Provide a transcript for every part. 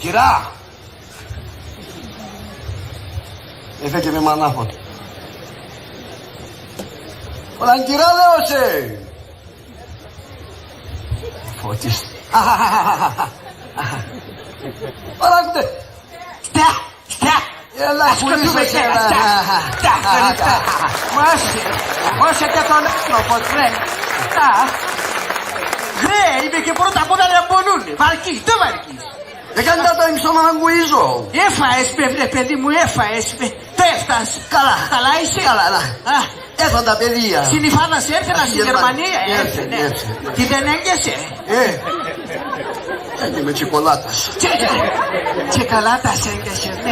Κυρά! Ήρθε και με μανάχον. Όλα κυρά λέω σε! Φώτης. Όλα κουτέ. Στά! Έλα πουλήσω σε Μάσε και τον άνθρωπο, βρε. Βρε, είμαι και πρώτα απ' όλα να μπονούνε. Βαρκείς, δεν βαρκείς. Δεν κάνει τα ημισόμα να γκουίζω. Έφαες με, βρε παιδί μου, έφαες με. Το έφτασε. Καλά. Καλά είσαι. Καλά, έφαν τα παιδεία. Συνυφάδας έρθαινα στη Γερμανία. Έρθε. Τι δεν έγκαισε. Κάνει με τσικολάτας. Τσικολάτας έγκαισε, ναι.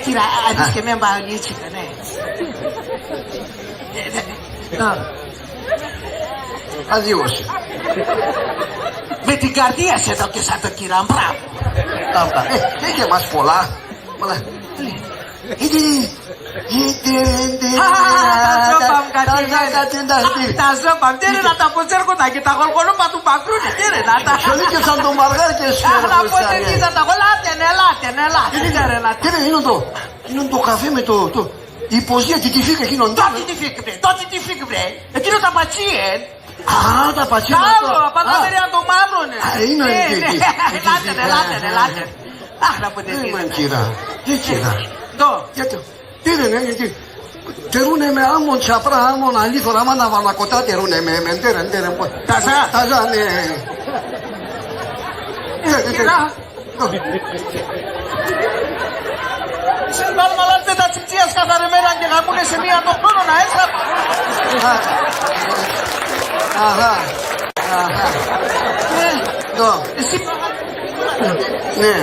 Κύριε, αντί και με μπαλίτσικα, ναι. Αδίωσε. Με την καρδία σε εδώ και σαν το κύρα, μπράβο. Αυτά. Έχει εμάς πολλά. Τα ζώπαμ, τι είναι να τα ποτσέρκοντα και τα γολγολόπα του πακρούνε, τι είναι να τα... Σιολί και σαν το μαργάρι και σου. Να πότε τι θα τα γολάτε, ελάτε. Είναι το καφέ με το... Η ποζία τι τη φύγε εκείνον. Τότε τι φύγε, βρε. Εκείνο τα πατσίε. Α, τα πατσίε. Άλλο, απαντάμερια το μαύρονε. Είναι ελάτε. Αχ, να πότε τι είναι. Κύρα. Γιατί. Τι είναι, γιατί. Τερούνε με άμμον τσαπρά, άμμον αλήθωρα, μάνα βανακοτά τερούνε με εντέρεν. Ταζά, ναι. Κύρα. Σε βάλουμε λάτε τα τσιτσίας καθαρεμένα και γαμούνε σε μία το χρόνο να έσχα. Αχα. Εσύ. Ναι.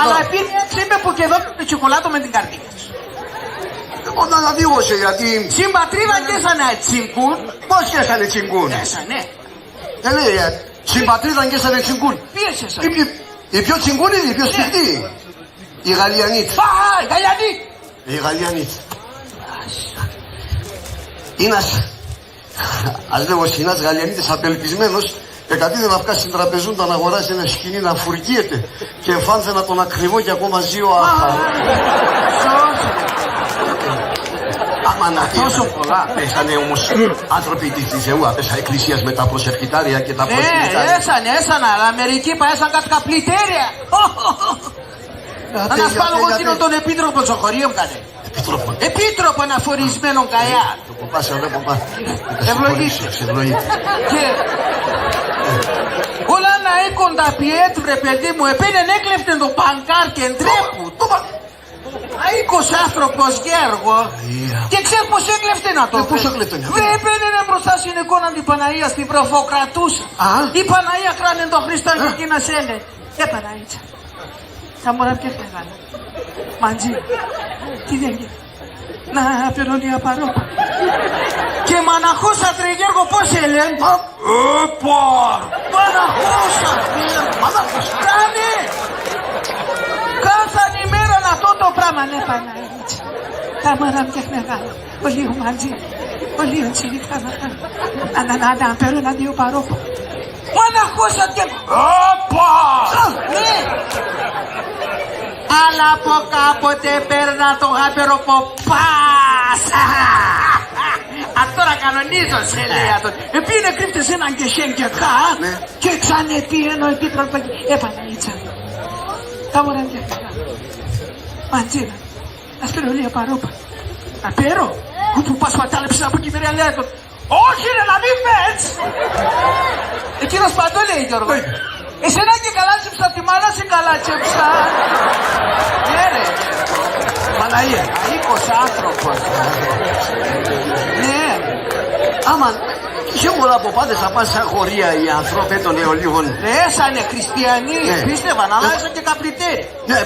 Αλλά επίσης είπε που και εδώ το τσικολάτο με την καρδία σου. Όταν αδίγωσε γιατί... Συμπατρίδα και έσανε τσιγκούν. Πώς και έσανε τσιγκούν. Έσανε. Δεν λέει, συμπατρίδα και έσανε τσιγκούν. Ποιες έσανε. Η πιο τσιγκούνη είναι η πιο σφιχτή. Η Γαλλιανίτ. Η Γαλλιανίτ. Η Γαλλιανίτ. Ήνας, ας λέγω συνάς Γαλλιανίτης απελπισμένος και κατήδε να βγάζει στην τραπεζούντα να αγοράσει ένα σκηνή να φουργίεται και φάνθε να τον ακριβώ και ακόμα ζει ο άχα. Άμα να τόσο πολλά. Πέσανε όμως άνθρωποι της Θεού, απέσα εκκλησίας με τα προσευχητάρια και τα προσευχητάρια. Έσανε, αλλά μερικοί παέσαν κάτι καπλητέρια. Να μας πάω εγώ εκείνον τον επίτροπο στο χωρίο μου κάνε. Επίτροπο αναφορισμένον καιά. Το κοπάσε, δεν κοπάσε. Ευλογήσει. Και όλα να έκοντα πιέτου ρε παιδί μου, επένεν έκλεφτεν το παγκάρ και εντρέπου. Αίκος άνθρωπος Γέργο. Και ξέρεις πως έκλεφτε να το πει. Πώς έκλεφτε να το πει. Βρε επένεν μπροστά στην εικόνα την Παναγία στην προφοκρατούσα. Η Παναγία κράνε τον Χριστό και εκεί να σένε. Παναγίτσα. Τα μωρά και φεύγανε. Μαντζή. Τι δεν γίνει. Να περνώνει απαρόπα. Και μαναχούσα τριγέργο πώς έλεγε. Μαναχούσα. Κάνε. Κάθε ημέρα αυτό το πράγμα. Ναι Παναγίτσα. Τα μωρά και φεύγανε. Πολύ ο Μαντζή. Πολύ ο Τσιλιχάνα. Να περνώνει δύο παρόπα. Μαναχούσα και... Ναι. Αλλά από κάποτε παίρνα το γάπερο ποπάς. Τώρα κανονίζω σε λέει αυτό. Επίνε κρύφτες έναν και σέν και χά. Και ξανεπήρε ο επίτροπος. Παναγίτσα. Τα μωρά και Μαντζίνα. Ας πέρω λίγα παρόπα. Να πέρω. Όπου πας πατάλεψες από εκεί μερία λέει. Όχι ρε να μην πέτς. Εκείνος παντού λέει Γιώργο. Εσένα και καλά τσέψα, τη μάνα σε καλά τσέψα. Ναι ρε. Παναγία. Αίκος άνθρωπος. Ναι. Άμα σίγουρα από πάντες θα πάνε σαν χωρία οι άνθρωποι των νεολίγων. Ναι, σαν χριστιανοί. Πίστευαν, αλλά ήσαν και καπλητέροι. Ναι,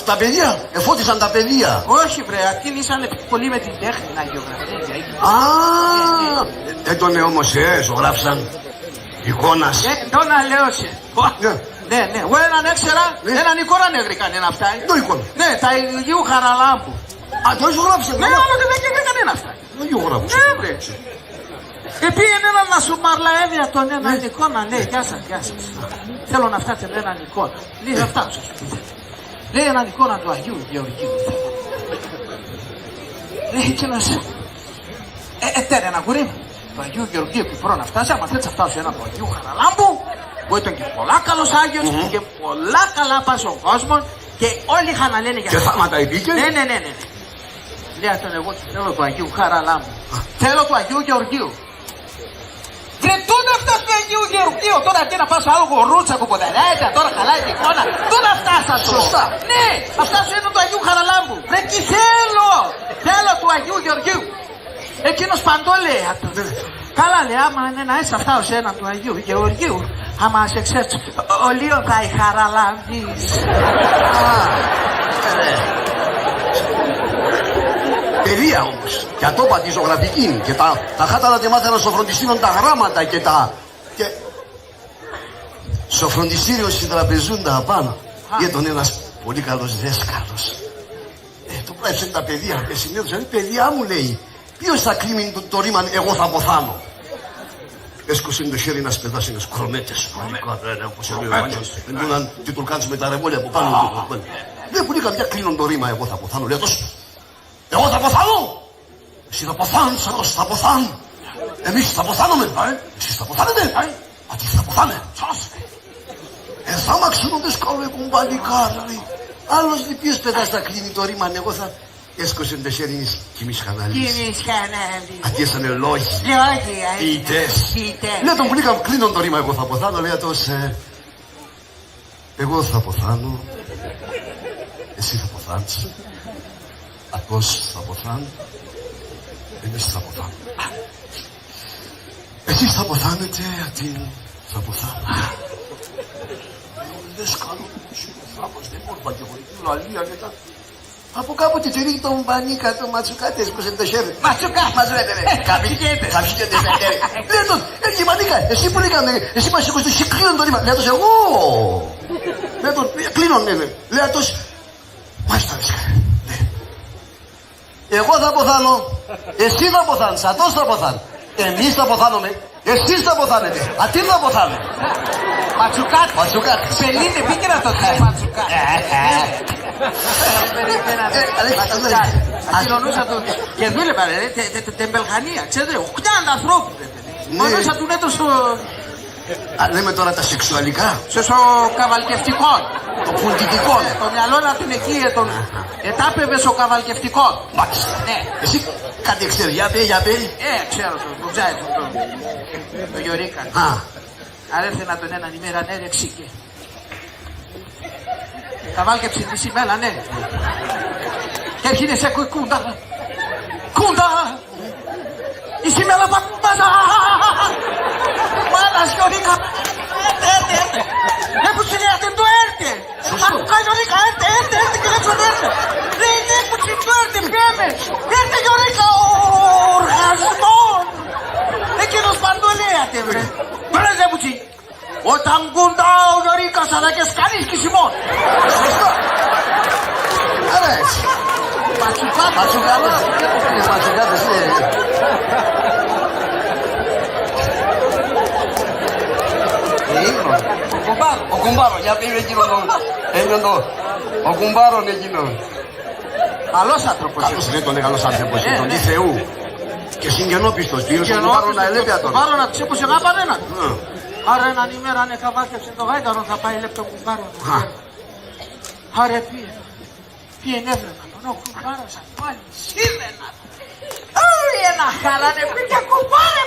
τα παιδιά, εφώτισαν τα παιδιά. Όχι βρε, αυτοί ήσαν πολύ με την τέχνη να γεωγραφία. Α, δεν τον όμως ζωγράφησαν. Εικόνας. Το να λέω σε. Ναι, εγώ έναν έξερα, έναν εικόνα νευρικαν είναι αυτά. Το εικόνα. Ναι, τα Υγιού Χαραλάμπου. Α, το ζωγράφησε. Ναι, άλλο και δεν έκανε αυτά. Το ζωγράφησε. Ναι, βρε. Επήγαινε να σου μαρλαέδια τον έναν εικόνα, λέει, γεια σας, γεια σας. Θέλω να φτάσετε με έναν εικόνα. Λέει, θα φτάσω. Λέει έναν εικόνα του Αγίου Γεωργίου. Λέει εκείνος, τέρε ένα γουρί μου. Του Αγίου Γεωργίου που πρώτα να φτάσει, άμα θέλεις να φτάσω ένα του Αγίου Χαραλάμπου, που ήταν και πολλά καλός Άγιος και πολλά καλά πάει στον κόσμο και όλοι είχαν να λένε για Και θάματα υπήκε. Ναι. Λέει αυτόν, εγώ θέλω του Αγίου Χαραλάμπου. Θέλω του Αγίου Γεωργίου. Βρε, τού να φτάσει του Αγίου Γεωργίου. Τώρα τι να πας άλλο γορούτσα που ποδερέζα, τώρα χαλάει την εικόνα. Τού να φτάσα. Σωστά. Ναι, να φτάσω ένα του Αγίου Χαραλάμπου. Βρε, τι θέλω. Θέλω του Αγίου Γεωργίου. Εκείνος παντό λέει αυτό. Καλά λέει, άμα είναι να είσαι αυτά ως ένα του Αγίου Γεωργίου, άμα σε ξέρεις, ο Λίον θα η χαραλάμπης. Παιδεία όμως. Και ατόπα τη ζωγραφική. Και τα χάταρα και μάθαινα στο φροντιστήριο τα γράμματα και τα... Και... Στο φροντιστήριο συντραπεζούντα απάνω. Ήταν ένας πολύ καλός δέσκαλος. Το πράψε τα παιδεία. Και συνέδωσε, παιδιά μου λέει, ποιος θα κλείνει το ρήμα εγώ θα αποθάνω. Έσκωσε το χέρι να σπεδάσει τις κρονέτες. Όπως έλεγε ο Μάνιος. Δεν μπορούν να τουρκάνεις με τα ρεμόλια που πάνω. Δεν μπορεί καμιά κλείνουν το ρήμα εγώ θα αποθάνω. Λέει τόσο. Εγώ θα αποθάνω. Εσύ θα αποθάνεις, άλλος θα αποθάνω. Εμείς θα αποθάνουμε. Εσείς θα αποθάνετε. Αυτοί θα αποθάνε. Θα μ' αξινόντες καλό κουμπαλικάρι. Άλλος ποιος παιδάς θα κλείνει το ρήμα. Εγώ θα... Έσκωσε το χέρι της Κιμής Χανάλης. Αντίεσανε λόγοι. Ποιητές. Λέει τον που κλείνω το ρήμα εγώ θα αποθάνω. Λέει αυτός εγώ θα αποθάνω. Εσύ θα αποθάνεις. Αυτός θα αποθάνει. Εμείς θα αποθάνουμε. Εσείς θα αποθάνετε. Αυτοί θα αποθάνουν. Λες καλό. Δεν μπορούσα και χωρική λαλία και τα... Από κάπου τη τυρί τον μπανίκα, το ματσουκάτε έσκωσε το χέρι. Μαζουέτε ρε. Καπικέτε. Λέει τον, έρχει η μπανίκα. Εσύ που λέγανε, εσύ μας έκοσε το κλείνον το ρήμα. Λέει αυτός εγώ. Λέει τον, κλείνον ναι. Λέει αυτός, μάλιστα εγώ θα αποθάνω, εσύ θα αποθάνεις, αυτός θα αποθάνει. Εμείς θα αποθάνουμε, εσείς θα αποθάνετε. Αυτοί θα αποθάνε. Ματσουκάτε. Σελήνε, πήγαινα το θέμα ματσουκάτε. Αστυνονούσα του και δούλευα τεμπελχανία, ξέρετε, 80 ανθρώπους. Μονούσα του έτος στο... Λέμε τώρα τα σεξουαλικά. Στο καβαλκευτικό. Το πολιτικό. Το μυαλό να την εκεί ετάπευε στο καβαλκευτικό. Μάλιστα. Εσύ κάτι ξέρει, για πει. Ξέρω το τζάι το Γιωρίκα. Αρέθαινα τον έναν ημέρα, ναι ρε ξύκε. Καβάλκεψε τη σημέλα, ναι. Και έρχεται σε κούντα. Κούντα. Η σημέλα παπάζα. Μάνας Γιωρίκα. Έρτε. Έχω συνέχεια του έρτε. Ακούκα Γιωρίκα, έρτε και δεν τον έρτε. Δεν έχω συνέχεια, πιέμε. Έρτε Γιωρίκα, οργασμόν. Εκείνος παντολέατε βρε. Βρέζε μουτσι. Όταν κούντα ο Γιωρίκας αλλά και σκάνεις και Σιμών. Σωστό. Άρα έτσι. Ματσουκάτες. Ματσουκάτες είναι. Ο κουμπάρο, για πει εκείνον τον. Ο κουμπάρο είναι εκείνον. Καλός άνθρωπος. Καλός δεν τον καλός άνθρωπος. Τον τη Θεού. Και συγγενόπιστος. Πήγε στον κουμπάρο να ελέπια τον. Κουμπάρο να τους έπωσε γάπα έναν. Άρα έναν ημέρα αν εκαβάκευσε το γάιταρο θα πάει λεπτό κουμπάρο. Άρα πήγε νεύρενα τον ο κουμπάρος αν πάλι σύρενα. Όλοι ένα χαράνε πήγε κουμπάρε.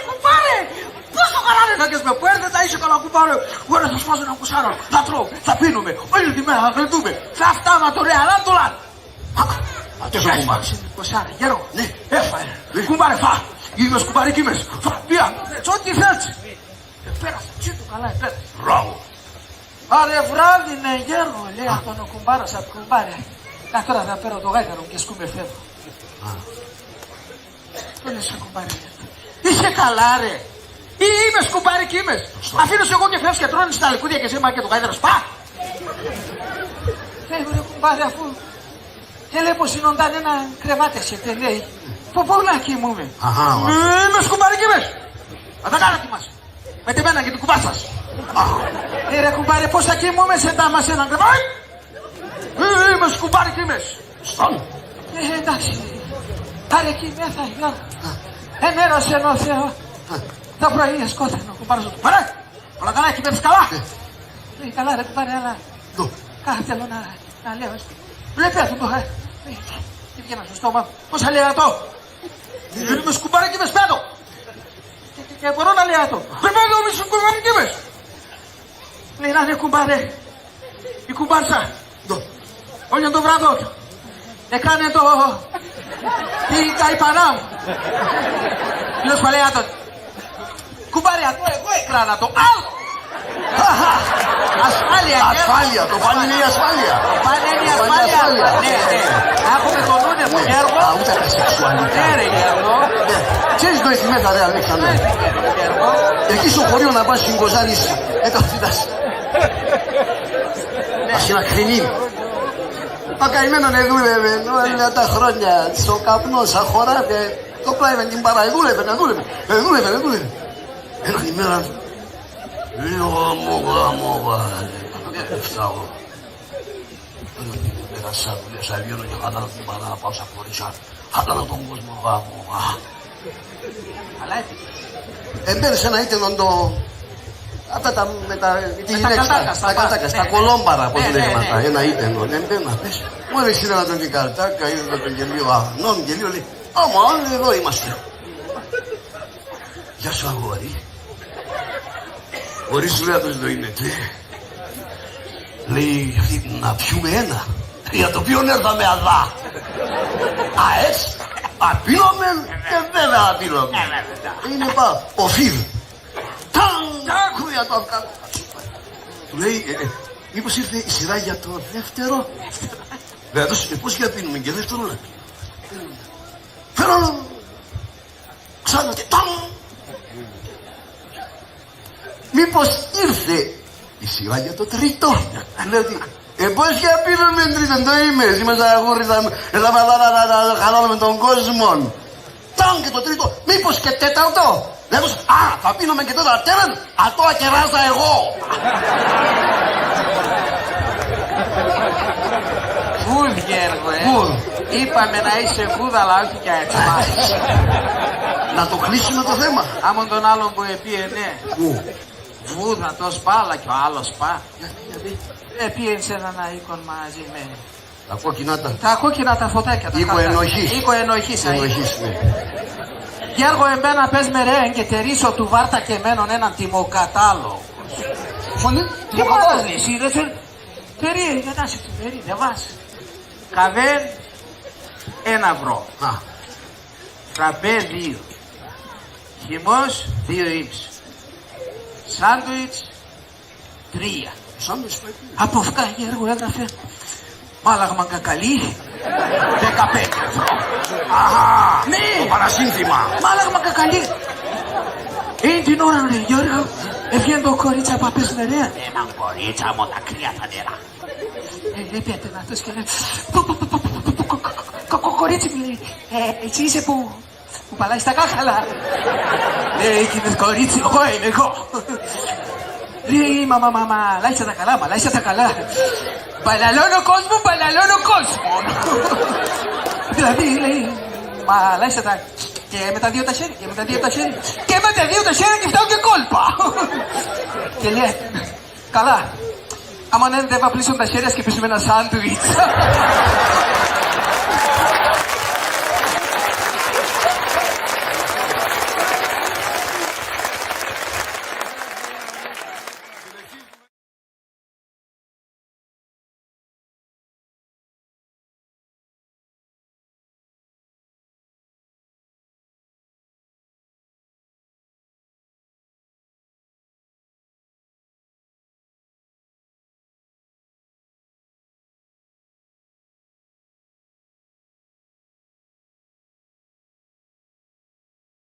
Πόσο χαράνε κακές με πουέρδες θα είσαι καλά κουμπάρε. Ωραία θα σπάσω ένα κουσάρο. Θα τρώω, θα πίνουμε. Όλη τη μέρα θα γλεντούμε. Θα φτάμε το ρε αλάντουλαν. Αυτός ο κουμπάρος. Κοσάρα γερό. Έφαε. Κουμπάρε φά. Είμαι κουμπάρε κι μες. Φα. Ό,τι θέλεις. Πέρασε, τσι του καλά, πέρασε. Μπράβο. Άρε βράδυ είναι γέρο, λέει αυτόν ο κουμπάρος απ' κουμπάρε. Τώρα θα πέρω το γάιταρο και σκούμε φεύγω. Το λες κουμπάρε. Είσαι καλά ρε. Ή είμαι κουμπάρε κι είμαι. Αφήνω εγώ και φεύγεις και τρώνεις τα λικούδια και σήμα και το γάιταρο σπά. Φεύγω ρε κουμπάρε αφού. Και λέει πως συνοντάνε ένα κρεβάτι σε λέει. Ποπολάκι μου είμαι. Είμαι κουμπάρε κι είμαι. Θα κάνατε μας. Με τη μένα και την κουμπά σας. Ρε κουμπάρε, πώς θα κοιμούμε σε τάμα σε έναν κρεβάτι. Είμαι σκουμπάρι και είμαι. Στον. Εντάξει. Άρε εκεί μέσα, γεια. Ενέρωσε ο Θεό. Το πρωί σκόθαινο, κουμπάρε σου. Παρέ, όλα καλά, εκεί πέφτεις καλά. Λέει καλά ρε κουμπάρε, αλλά κάθε θέλω να λέω. Βλέπει αυτό το τι βγαίνα στο στόμα, πώς θα λέει αυτό. Είμαι σκουμπάρι και είμαι σπέτο. Και μπορώ να λέει αυτό. Δεν πάω να είσαι σκουμπάρι και είμαι. Λέει να είναι κουμπάρε. Η κουμπάρσα. Όλο το βράδο. Έκανε το... Τι καϊπανά μου. Λέω σπαλέα τότε. Κουμπάρε αυτό εγώ έκρανα το άλλο. Ασφάλεια. Ασφάλεια, το πάνε είναι η ασφάλεια. Πάνε είναι η ασφάλεια. Ναι, ναι. Άκουμε τον ούνε μου, Γιώργο. Α, ούτε τα σεξουαλικά. Ναι ρε Γιώργο. Ξέρεις το εθιμέτα ρε Αλέξανδρε. Εκεί στο χωρίο να πας στην Κοζάνης. Έκαφητας. Ας είναι ακρινή. Ο καημένον δούλευε όλα τα χρόνια στο καπνό, σαν χωράφια. Το πλάι την παρά, δούλευε. Έναν ημέρα γάμο, φτάω. Πέρασα, δουλεύσα, βγαίνω και χάτανα την παρά, πάω σαν χωρίσα. Χάτανα τον κόσμο, γάμο. Αλλά έφυγε. Εμπέρασε ένα ήτενον το... Αυτά τα με τη γυναίκα, τα κατάκα, τα κολόμπαρα, πώς λέγαμε αυτά, ένα ήτενον. Εμπαίνα, πες, μόλις είδα τον την καρτάκα, είδα τον γελίο, αγνών γελίο, λέει, άμα όλοι εδώ είμαστε. Γεια σου αγόρι. Χωρίς λέει το είναι, λέει, να πιούμε ένα, για το οποίο έρθαμε αδά. Αες, απειλόμεν και βέβαια απειλόμεν. Είναι πά, οφείλ. Τάκου για το αυκά. Του λέει, μήπως ήρθε η σειρά για το δεύτερο. Δηλαδή, πώς για πίνουμε και δεύτερο να πίνουμε. Φέρω, ξανά και τάμ. Μήπως ήρθε η σειρά για το τρίτο. Δηλαδή, πώς για πίνουμε τρίτον, το είμαι. Είμαστε αγούρι, θα χαλάμε τον κόσμο. Τάμ και το τρίτο, μήπως και τέταρτο. Λέγω, θα πίνουμε και τέταρτο τέραν, αυτό ακεράσα εγώ. Φουλ Γιώργο, είπαμε να είσαι φούδα, αλλά όχι και έτσι. Να το κλείσουμε το θέμα. Άμον τον άλλον που επίε, ναι. Βούδα το σπάλα και ο άλλος σπά. Επίε σε έναν οίκον μαζί με... Τα κόκκινα τα... Τα κόκκινα τα φωτάκια. Οίκο ενοχής. Οίκο ενοχής. Ενοχής, ναι. Γιώργο, εμένα πες με ρε και τερίσω του βάρτα και μένον έναν τιμοκατάλογο. Τι μόνας λέει εσύ, δεν θέλει. Τερί, για να σε του τερί, δεν βάζει. Καβέν, 1 ευρώ. Φραπέ 2. Χυμός 2 ύψη. Σάντουιτς 3. Σάντουιτς πρέπει. Από αυτά Γιώργο έγραφε μάλαγμα κακαλί 15 ευρώ. Αχα, ναι. Το παρασύνθημα. Μάλαγμα κακαλί. Είναι την ώρα ρε Γιώργο. Έβγαινε το κορίτσα από απές με ρε. Έναν κορίτσα μου τα κρύα τα νερά. Λέει πέτε να αυτός και λέει κορίτσι μου λέει. Εσύ είσαι που παλάει στα κάχαλα. Λέει εκείνες κορίτσι εγώ είμαι εγώ. Λέει μαμά λάισα τα καλά, λάισα τα καλά. Μπαλαλώνω κόσμο. Δηλαδή λέει μα λάισα τα... Και με τα 2 τα χέρια, και με τα 2 τα χέρια και φτάω και κόλπα. Και λέει, καλά, άμα δεν θα πλήσουν τα χέρια και πίσουμε ένα σάντουιτς.